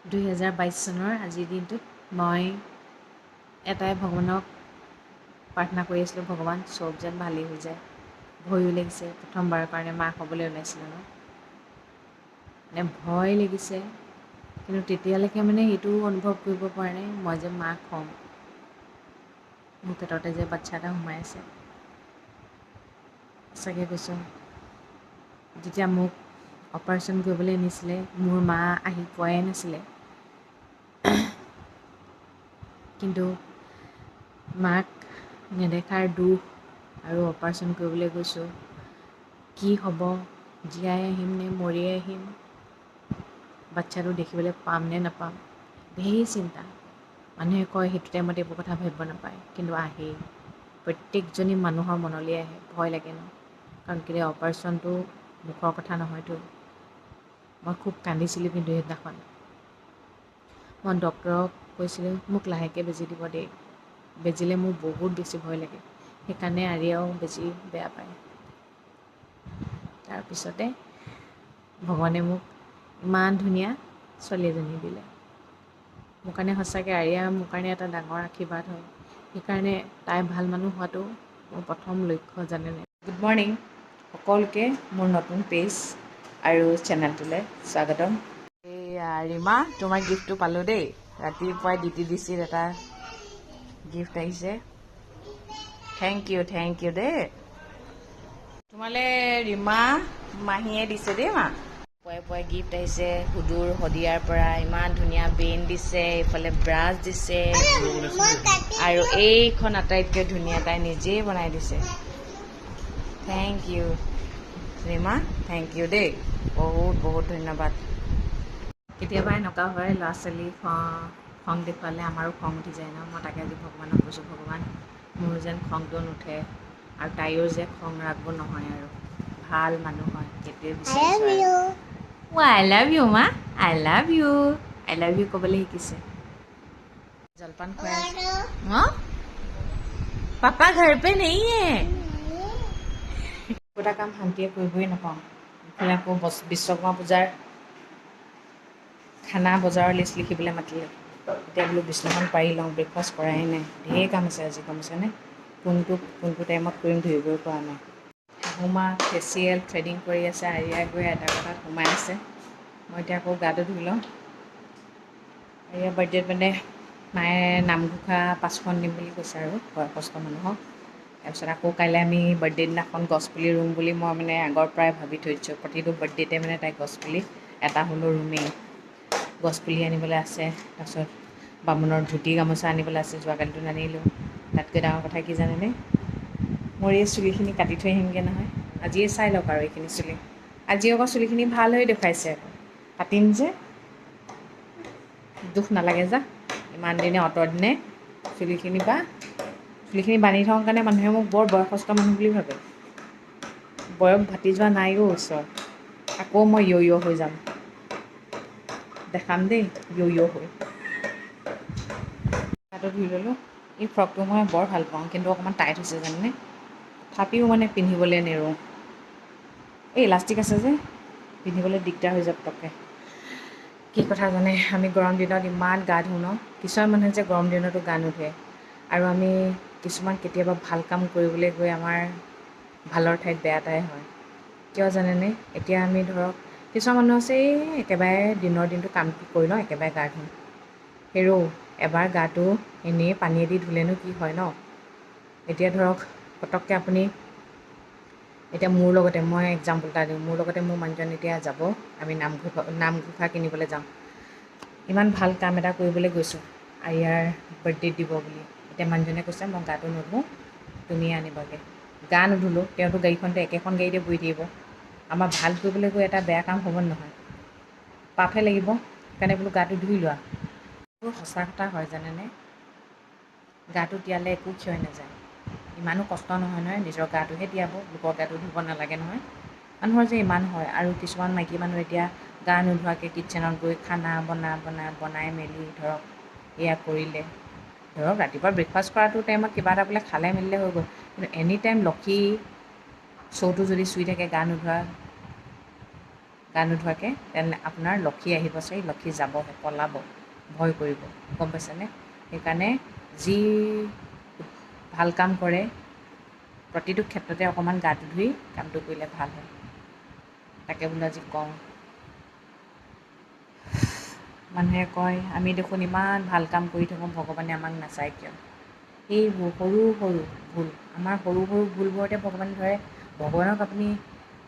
2022 চনৰ আজিৰ দিনটোত মই এটাই ভগৱানক প্ৰাৰ্থনা কৰি আছিলোঁ, ভগৱান চব যেন ভালেই হৈ যায়। ভয়ো লাগিছে, প্ৰথমবাৰৰ কাৰণে মাক হ'বলৈ ওলাইছিলোঁ ন, মানে ভয় লাগিছে, কিন্তু তেতিয়ালৈকে মানে এইটো অনুভৱ কৰিব পৰা নাই মই যে মাক হ'ম, মোৰ পেটতে যে বাচ্ছা এটা সোমাই আছে। সঁচাকৈ কৈছোঁ, যেতিয়া মোক অপাৰেশ্যন কৰিবলৈ নিছিলে মোৰ মা আহি পোৱাই নাছিলে, কিন্তু মাক নেদেখাৰ দুখ আৰু অপাৰেশ্যন কৰিবলৈ গৈছোঁ, কি হ'ব, জীয়াই আহিম নে মৰিয়ে আহিম, বাচ্ছাটো দেখিবলৈ পাম নে নাপাম, ধেৰ চিন্তা। মানুহে কয় সেইটো টাইমত এইবোৰ কথা ভাবিব নাপায়, কিন্তু আহেই, প্ৰত্যেকজনী মানুহৰ মনলৈ আহে, ভয় লাগে ন, কাৰণ কেলৈ অপাৰেশ্যনটো মুখৰ কথা নহয়তো। মই খুব কান্দিছিলোঁ কিন্তু সেইদিনাখন মই ডক্টৰক কৈছিলোঁ মোক লাহেকৈ বেজি দিব দেই, বেজিলে মোৰ বহুত বেছি ভয় লাগে, সেইকাৰণে আৰিয়াও বেছি বেয়া পায়। তাৰপিছতে ভগৱানে মোক ইমান ধুনীয়া ছোৱালী এজনী দিলে। মোৰ কাৰণে সঁচাকৈ আৰিয়া মোৰ কাৰণে এটা ডাঙৰ আশীৰ্বাদ হয়, সেইকাৰণে তাই ভাল মানুহ হোৱাটো মোৰ প্ৰথম লক্ষ্য, জানেনে। গুড মৰ্ণিং সকলোকে মোৰ নতুন পেজ আৰু চেনেলটোলৈ স্বাগতম। এইয়া ৰীমা, তোমাৰ গিফ্টটো পালোঁ দেই, ৰাতিপুৱাই DTDCৰ এটা গিফ্ট আহিছে। থেংক ইউ দেই, তোমালৈ ৰীমা মাহীয়ে দিছে দেই মা। পুৱাই গিফ্ট আহিছে সুদূৰ শদিয়াৰ পৰা, ইমান ধুনীয়া বেন দিছে, এইফালে ব্ৰাছ দিছে, আৰু এইখন আটাইতকৈ ধুনীয়া, তাই নিজেই বনাই দিছে। Thank you Rima, thank you দেই, বহুত বহুত ধন্যবাদ। কেতিয়াবা এনেকুৱা হয়, ল'ৰা ছোৱালী খং দেখুৱালে আমাৰো খং উঠি যায় ন। মই তাকে আজি ভগৱানক কৈছোঁ, ভগৱান মোৰ যেন খংটো নুঠে, আৰু তাইৰো যে খং ৰাগবোৰ নহয়, আৰু ভাল মানুহ হয়, সেইটোৱে বিচাৰিছোঁ। আই লাভ ইউ মা, আই লাভ ইউ ক'বলৈ শিকিছে। জলপান খুৱাই আছে। পাপা ঘৰ পে নেহি হে। এটা কাম শান্তিয়ে কৰিবই নাপাওঁ, ইফালে আকৌ বিশ্বকৰ্মা পূজাৰ খানা বজাৰৰ লিষ্ট লিখিবলৈ মাতিলে। এতিয়া বোলো বিছনাখন পাৰি লওঁ, ব্ৰেকফাষ্ট কৰাই নাই, ঢেৰ কাম আছে আজি, গম পাইছেনে। কোনটো টাইমত কৰিম ধৰিবই পৰা নাই। শাহুমা ফেচিয়েল থ্ৰেডিং কৰি আছে, আৰিয়াই গৈ এটা কথাত সোমাই আছে। মই এতিয়া আকৌ গাটো ধুই লওঁ। আৰিয়াৰ বাৰ্থডেত মানে মায়ে নামঘোষা 5খন দিম বুলি কৈছে, আৰু বয়সস্থ মানুহক। তাৰপিছত আকৌ কাইলৈ আমি বাৰ্থডে দিনাখন গছপুলি ৰুম বুলি মই মানে আগৰ পৰাই ভাবি থৈছোঁ। প্ৰতিটো বাৰ্থডেতে মানে তাই গছপুলি এটা হ'লেও ৰুমেই। গছপুলি আনিবলৈ আছে, তাৰপিছত বামুণৰ ধুতি গামোচা আনিবলৈ আছে, যোৱাকালিতো নানিলোঁ। তাতকৈ ডাঙৰ কথা কি জানেনে, মোৰ এই চুলিখিনি কাটি থৈ আহিমগৈ নহয়, আজিয়ে চাই লওক আৰু এইখিনি চুলি। আজি আকৌ চুলিখিনি ভাল হৈ দেখুৱাইছে, আকৌ কাটিম যে, দুখ নালাগে যা, ইমান দিনে অতদিনে চুলিখিনি বান্ধি থওঁ কাৰণে মানুহে মোক বৰ বয়সস্থ মানুহ বুলি ভাবে। বয়স ভাটি যোৱা নাইও ওচৰত, আকৌ মই য়' হৈ যাম, দেখাম দেই য়' হৈ। গাটো ধুই ল'লোঁ। এই ফ্ৰকটো মই বৰ ভাল পাওঁ, কিন্তু অকণমান টাইট হৈছে জানেনে, তথাপিও মানে পিন্ধিবলৈ নেৰোঁ। এই ইলাষ্টিক আছে যে, পিন্ধিবলৈ দিগদাৰ হৈ যায় পটককৈ। কি কথা জানে, আমি গৰম দিনত ইমান গা ধুওঁ ন, কিছুমান মানুহে যে গৰম দিনতো গা নুধুৱে, আৰু আমি কিছুমান কেতিয়াবা ভাল কাম কৰিবলৈ গৈ আমাৰ ভালৰ ঠাইত বেয়া এটাই হয়। কিয় জানেনে, এতিয়া আমি ধৰক কিছুমান মানুহ আছে, এই একেবাৰে দিনৰ দিনটো কামটো কৰি লওঁ, একেবাৰে গা ধুওঁ। হেৰৌ, এবাৰ গাটো এনেই পানীয়েদি ধুলেনো কি হয় ন। এতিয়া ধৰক পটককৈ আপুনি, এতিয়া মোৰ লগতে, মই এক্সাম্পল এটা দিওঁ, মোৰ লগতে মোৰ মানুহজন এতিয়া যাব, আমি নামঘোষা কিনিবলৈ যাওঁ। ইমান ভাল কাম এটা কৰিবলৈ গৈছোঁ, আৰিয়াৰ বাৰ্থডেত দিব বুলি। এতিয়া মানুহজনে কৈছে মই গাটো নুধুওঁ, তুমিয়ে আনিবাগৈ। গা নুধুলোঁ, তেওঁতো গাড়ীখনতে একেখন গাড়ীতে বহি থাকিব। আমাৰ ভাল কৰিবলৈ গৈ এটা বেয়া কাম হ'ব নহয়, পাপহে লাগিব। সেইকাৰণে বোলো গাটো ধুই লোৱা। এইবোৰ সঁচা কথা হয় জানেনে, গাটো তিয়ালে একো ক্ষয় নাযায়। ইমানো কষ্ট নহয় নহয়, নিজৰ গাটোহে তিয়াব, লোকৰ গাটো ধুব নালাগে নহয়। মানুহৰ যে ইমান হয়, আৰু কিছুমান মাইকী মানুহ এতিয়া গা নোধোৱাকৈ কিটচেনত গৈ খানা বনাই মেলি ধৰক এয়া কৰিলে, ধৰক ৰাতিপুৱা ব্ৰেকফাষ্ট কৰাটো টাইমত কিবা এটা বোলে খালে মেলিলে হৈ গ'ল, কিন্তু এনি টাইম লক্ষী চৌটো যদি চুই থাকে গা নোধোৱা, গা নোধোৱাকৈ, তেনে আপোনাৰ লক্ষী আহিব চাই লক্ষী যাবহে, পলাব, ভয় কৰিব, গম পাইছেনে? সেইকাৰণে যি ভাল কাম কৰে প্ৰতিটো ক্ষেত্ৰতে অকণমান গাটো ধুই কামটো কৰিলে ভাল হয়। তাকে বোলো আজি কওঁ। মানুহে কয় আমি দেখোন ইমান ভাল কাম কৰি থাকোঁ, ভগৱানে আমাক নাচায় কিয়? এইবোৰ সৰু সৰু ভুল, আমাৰ সৰু সৰু ভুলবোৰতে ভগৱানে ধৰে। ভগৱানক আপুনি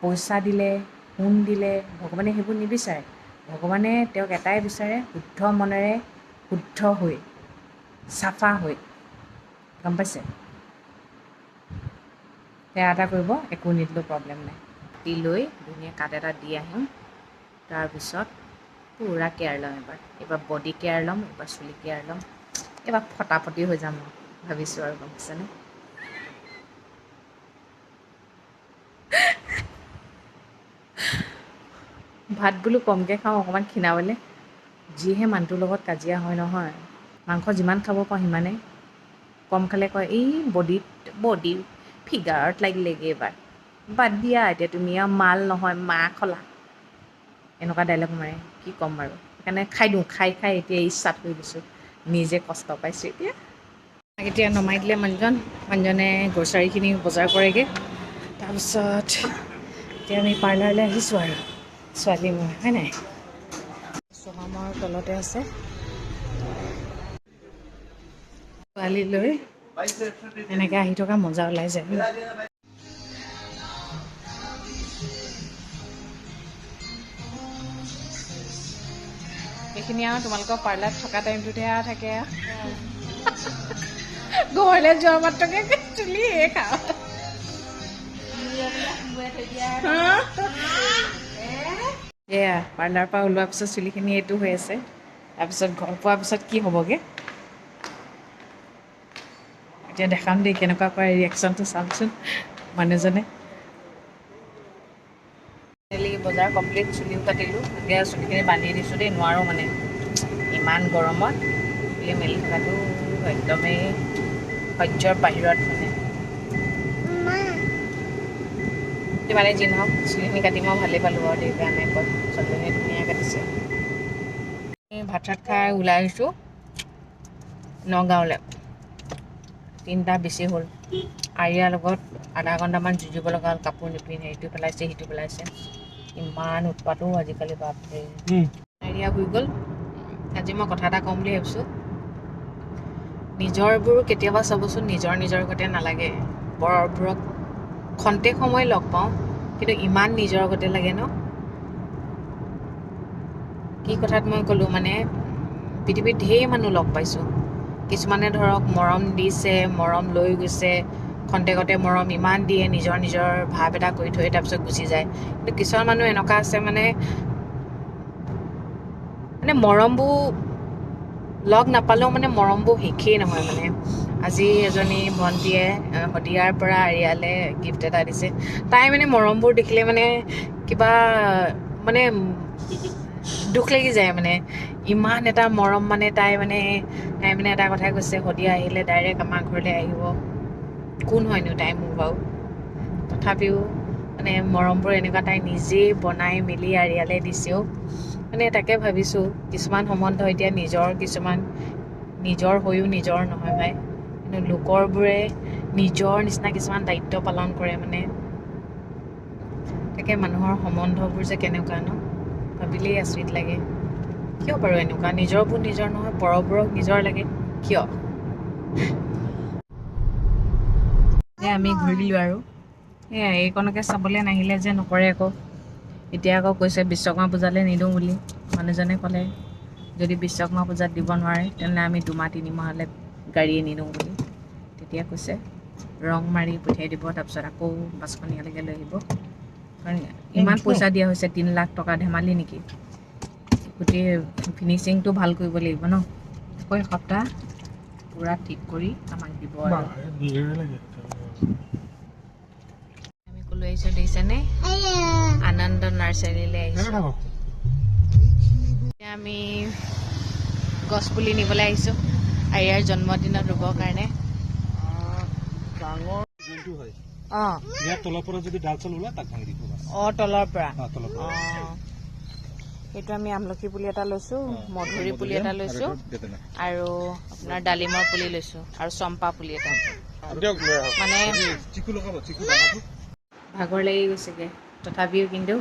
পইচা দিলে, সোণ দিলে, ভগৱানে সেইবোৰ নিবিচাৰে। ভগৱানে তেওঁক এটাই বিচাৰে, শুদ্ধ মনেৰে, শুদ্ধ হৈ, চাফা হৈ, গম পাইছে? সেয়া এটা কৰিব, একো নিদিলেও প্ৰব্লেম নাই। দি লৈ ধুনীয়া কাট এটা দি আহিম। তাৰপিছত পূৰা কেয়াৰ ল'ম এইবাৰ বডি কেয়াৰ ল'ম, এইবাৰ চুলি কেয়াৰ ল'ম, এইবাৰ ফটাফটি হৈ যাম আৰু ভাবিছোঁ আৰু, গম পাইছেনে? ভাত বোলো কমকৈ খাওঁ অকণমান ক্ষীণাবলৈ, যিহে মানুহটোৰ লগত কাজিয়া হয় নহয়। মাংস যিমান খাব পাওঁ সিমানেই, কম খালে কয় এই বডি ফিগাৰত লাগিলেগৈ এইবাৰ, বাদ দিয়া এতিয়া তুমি আৰু মাল নহয় মাহ খলা, এনেকুৱা ডাইলগ মাৰে। কি ক'ম বাৰু, সেইকাৰণে খাই দিওঁ, খাই খাই এতিয়া ইচ্ছাত হৈ গৈছোঁ, নিজে কষ্ট পাইছোঁ এতিয়া। এতিয়া নমাই দিলে মানুহজনে গ্ৰ'চাৰীখিনি বজাৰ কৰেগৈ। তাৰপিছত এতিয়া আমি পাৰ্লাৰলৈ আহিছোঁ আৰু ছোৱালী মই, হয় নাই? চহামৰ তলতে আছে ছোৱালী লৈ, এনেকৈ আহি থকা মজা ওলাই যায়। সেইখিনি আৰু তোমালোকৰ পাৰ্লাৰত থকা টাইমটোতহে আৰু থাকে আৰু ঘৰলৈ যোৱা মাত্ৰকে চুলি খাওঁ। এয়া পাৰ্লাৰৰ পৰা ওলোৱাৰ পিছত চুলিখিনি এইটো হৈ আছে, তাৰপিছত ঘৰ পোৱাৰ পিছত কি হ'বগৈ এতিয়া দেখাম দেই, কেনেকুৱা কৰে ৰিয়েকশ্যনটো চাওকচোন মানুহজনে। বজাৰ কমপ্লিট, চুলিও কাটিলোঁ, এতিয়া চুলিখিনি বান্ধি দিছোঁ দেই, নোৱাৰোঁ মানে ইমান গৰমত চুলি মেলি থকাটো একদমেই সহ্যৰ বাহিৰত মানে। মানে যি নহওক চুলিখিনি কাটি মই ভালেই পালোঁ আৰু দেই, বেয়া নাই পোৱা, ছোৱালীজনীয়ে ধুনীয়া কাটিছে। ভাত চাত খাই ওলাই আহিছোঁ নগাঁৱলৈ, 3টা বেছি হ'ল। আৰিয়াৰ লগত আধা ঘণ্টামান যুঁজিব লগা হ'ল, কাপোৰ নিপিন্ধে, ইটো পেলাইছে সিটো পেলাইছে, ইমান উৎপাতো আজিকালি বাপৰে। আৰিয়া হৈ গ'ল। আজি মই কথা এটা ক'ম বুলি ভাবিছোঁ, নিজৰবোৰ কেতিয়াবা চাবচোন নিজৰ গতে নালাগে, বৰবোৰক খন্তেক সময় লগ পাওঁ কিন্তু ইমান নিজৰ গতে লাগে ন। কি কথাত মই ক'লোঁ মানে, পৃথিৱীত ঢেৰ মানুহ লগ পাইছোঁ, কিছুমানে ধৰক মৰম দিছে, মৰম লৈ গৈছে, খন্তেকতে মৰম ইমান দিয়ে, নিজৰ ভাৱ এটা কৰি থৈ তাৰপিছত গুচি যায়। কিন্তু কিছুমান মানুহ এনেকুৱা আছে মানে মৰমবোৰ লগ নাপালেও মানে মৰমবোৰ শেষেই নহয় মানে। আজি এজনী ভণ্টীয়ে শদিয়াৰ পৰা আৰিয়ালৈ গিফ্ট এটা দিছে, তাই মানে মৰমবোৰ দেখিলে মানে কিবা মানে দুখ লাগি যায় মানে, ইমান এটা মৰম মানে তাই মানে এটা কথাই কৈছে, শদিয়া আহিলে ডাইৰেক্ট আমাৰ ঘৰলৈ আহিব, কোন হয়নো তাই মোৰ বাৰু, তথাপিও মানে মৰমবোৰ এনেকুৱা, তাই নিজেই বনাই মেলি আৰিয়ালৈ দিছেও। মানে তাকে ভাবিছোঁ, কিছুমান সম্বন্ধ এতিয়া কিছুমান নিজৰ হৈও নিজৰ নহয় ভাই, কিন্তু লোকৰবোৰে নিজৰ নিচিনা কিছুমান দায়িত্ব পালন কৰে মানে। তাকে মানুহৰ সম্বন্ধবোৰ যে কেনেকুৱা ন, ভাবিলেই আচৰিত লাগে। কিয় বাৰু এনেকুৱা, নিজৰবোৰ নিজৰ নহয়, পৰবোৰক নিজৰ লাগে কিয়? আমি ঘূৰিলোঁ আৰু এয়া এইকণকে চাবলৈ নাহিলে যে নকৰে আকৌ। এতিয়া আকৌ কৈছে বিশ্বকৰ্মা পূজালৈ নিদিওঁ বুলি। মানুহজনে ক'লে যদি বিশ্বকৰ্মা পূজাত দিব নোৱাৰে তেনেহ'লে আমি 2-3 মাহলৈ গাড়ীয়ে নিদিওঁ বুলি। তেতিয়া কৈছে ৰং মাৰি পঠিয়াই দিব, তাৰপিছত আকৌ বাছখনিয়ালৈকে লৈ আহিব। কাৰণ ইমান পইচা দিয়া হৈছে, 3 লাখ টকা, ধেমালি নেকি? গোটেই ফিনিচিংটো ভাল কৰিব লাগিব ন। আকৌ এসপ্তাহ পূৰা ঠিক কৰি আমাক দিব আৰু। আমি ক'লৈ আহিছোঁ দেখিছেনে? আনন্দ নাৰ্চাৰীলৈ আহিছোঁ। এতিয়া আমি গছপুলি নিবলৈ আহিছোঁ আৰিয়াৰ জন্মদিনত ৰুবৰ কাৰণে। ডাঙৰ যোনটো হয় ইয়াৰ তলৰ পৰা যদি ডাল চাল ওলাই তাক ভাঙি দিব। তলৰ পৰা এইটো আমি আমলখি পুলি এটা লৈছোঁ, মধুৰি পুলি এটা লৈছোঁ, আৰু আপোনাৰ ডালিমৰ পুলি লৈছোঁ, আৰু চম্পা পুলি এটা। মানে ভাগৰ লাগি গৈছেগৈ, তথাপিও কিন্তু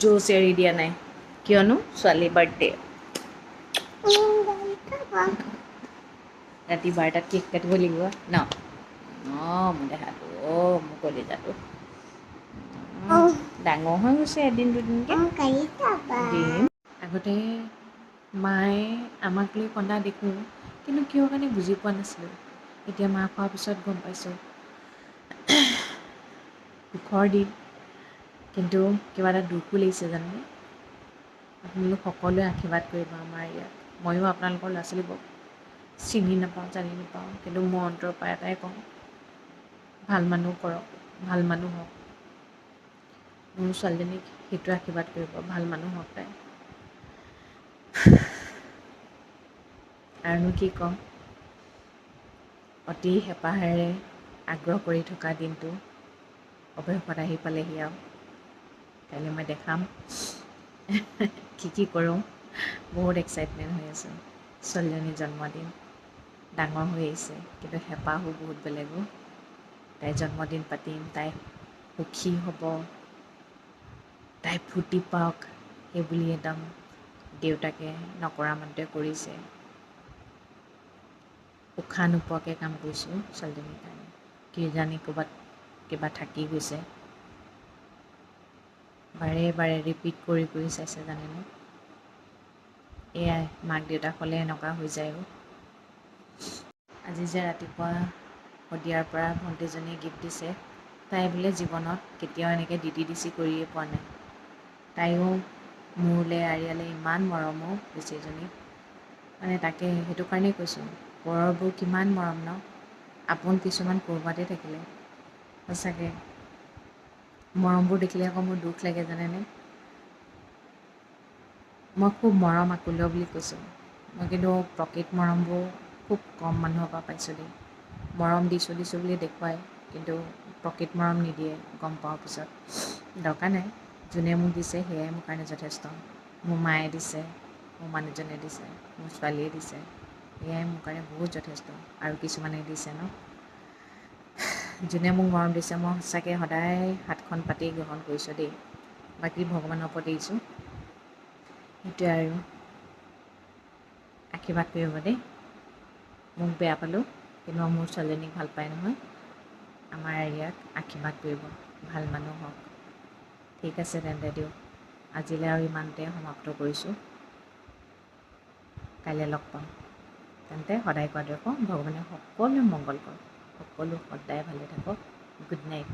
জোচ এৰি দিয়া নাই, কিয়নো ছোৱালী বাৰ্থডে। ৰাতি 12টাত কেক কাটিব লাগিব ন। মোৰ দেহাটো মোৰ কলিজাটো ডাঙৰ হৈ গৈছে এদিন দুদিনকৈ দিম। আগতে মায়ে আমাক লৈ কন্দা দেখোঁ, কিন্তু কিয় কাৰণে বুজি পোৱা নাছিলোঁ। এতিয়া মাক খোৱাৰ পিছত গম পাইছোঁ সুখৰ দিন, কিন্তু কিবা এটা দুখো লাগিছে জানেনে। আপোনালোক সকলোৱে আশীৰ্বাদ কৰিব আমাৰ ইয়াত। ময়ো আপোনালোকৰ ল'ৰা ছোৱালীবোৰক চিনি নাপাওঁ, জানি নাপাওঁ, কিন্তু মোৰ অন্তৰৰ পৰা এটাই কওঁ, ভাল মানুহ কৰক, ভাল মানুহ হওক। মোৰ ছোৱালীজনীক সেইটো আশীৰ্বাদ কৰিব, ভাল মানুহ হওক তাই। আৰুনো কি ক'ম, অতি হেঁপাহেৰে আগ্ৰহ কৰি থকা দিনটো অৱশেষত আহি পালেহি আৰু। কাইলৈ মই দেখাম কি কৰোঁ। বহুত এক্সাইটমেণ্ট হৈ আছে। ছোৱালীজনীৰ জন্মদিন ডাঙৰ হৈ আহিছে, কিন্তু হেঁপাহো বহুত বেলেগো। তাইৰ জন্মদিন পাতিম, তাই সুখী হ'ব, তাই ফূৰ্তি পাওক, সেইবুলি একদম দেউতাকে নকৰা মানতে কৰিছে। উশাহ নোপোৱাকৈ কাম কৰিছোঁ ছোৱালীজনীৰ কাৰণে। কিজানি ক'ৰবাত কিবা থাকি গৈছে, বাৰে বাৰে ৰিপিট কৰি কৰি চাইছে জানেনে। এয়াই মাক দেউতাক হ'লে এনেকুৱা হৈ যায়। আজি যে ৰাতিপুৱা শদিয়াৰ পৰা ভণ্টিজনীয়ে গিফ্ট দিছে, তাই বোলে জীৱনত কেতিয়াও এনেকৈ DTDC কৰিয়ে পোৱা নাই। তাইও মোৰলৈ আৰিয়ালৈ ইমান মৰমো বেচেৰীজনী, মানে তাকে সেইটো কাৰণেই কৈছোঁ, পৰবোৰ কিমান মৰম ন, আপোন কিছুমান ক'ৰবাতে থাকিলে। সঁচাকৈ মৰমবোৰ দেখিলে আকৌ মোৰ দুখ লাগে জানেনে। মই খুব মৰম আকুল্য বুলি কৈছোঁ, মই কিন্তু প্ৰকৃত মৰমবোৰ খুব কম মানুহৰ পৰা পাইছোঁ দেই। মৰম দিছোঁ বুলি দেখুৱাই, কিন্তু প্ৰকৃত মৰম নিদিয়ে, গম পাওঁ পিছত। দৰকাৰ নাই, যোনে মোক দিছে সেয়াই মোৰ কাৰণে যথেষ্ট। মোৰ মায়ে দিছে, মোৰ মানুহজনে দিছে, মোৰ ছোৱালীয়ে দিছে, সেয়াই মোৰ কাৰণে বহুত যথেষ্ট। আৰু কিছুমানে দিছে ন, যোনে মোক মৰম দিছে মই সঁচাকৈ সদায় হাতখন পাতি গ্ৰহণ কৰিছোঁ দেই। বাকী ভগৱানৰ ওপৰত এৰিছোঁ। সেইটোৱে আৰু, আশীৰ্বাদ কৰিব দেই। মোক বেয়া পালেও কিন্তু মোৰ ছোৱালীজনীক ভাল পায় নহয়, আমাৰ ইয়াক আশীৰ্বাদ কৰিব, ভাল মানুহ হওক। ঠিক আছে তেন্তে দিয়ক, আজিলৈ আৰু ইমানতে সমাপ্ত কৰিছোঁ। কাইলৈ লগ পাম। তেন্তে সদায় কোৱাৰ দৰে কওঁ, ভগৱানে সকলোৱে মংগল কৰক, সকলো সদায় ভালে থাকক। Good night.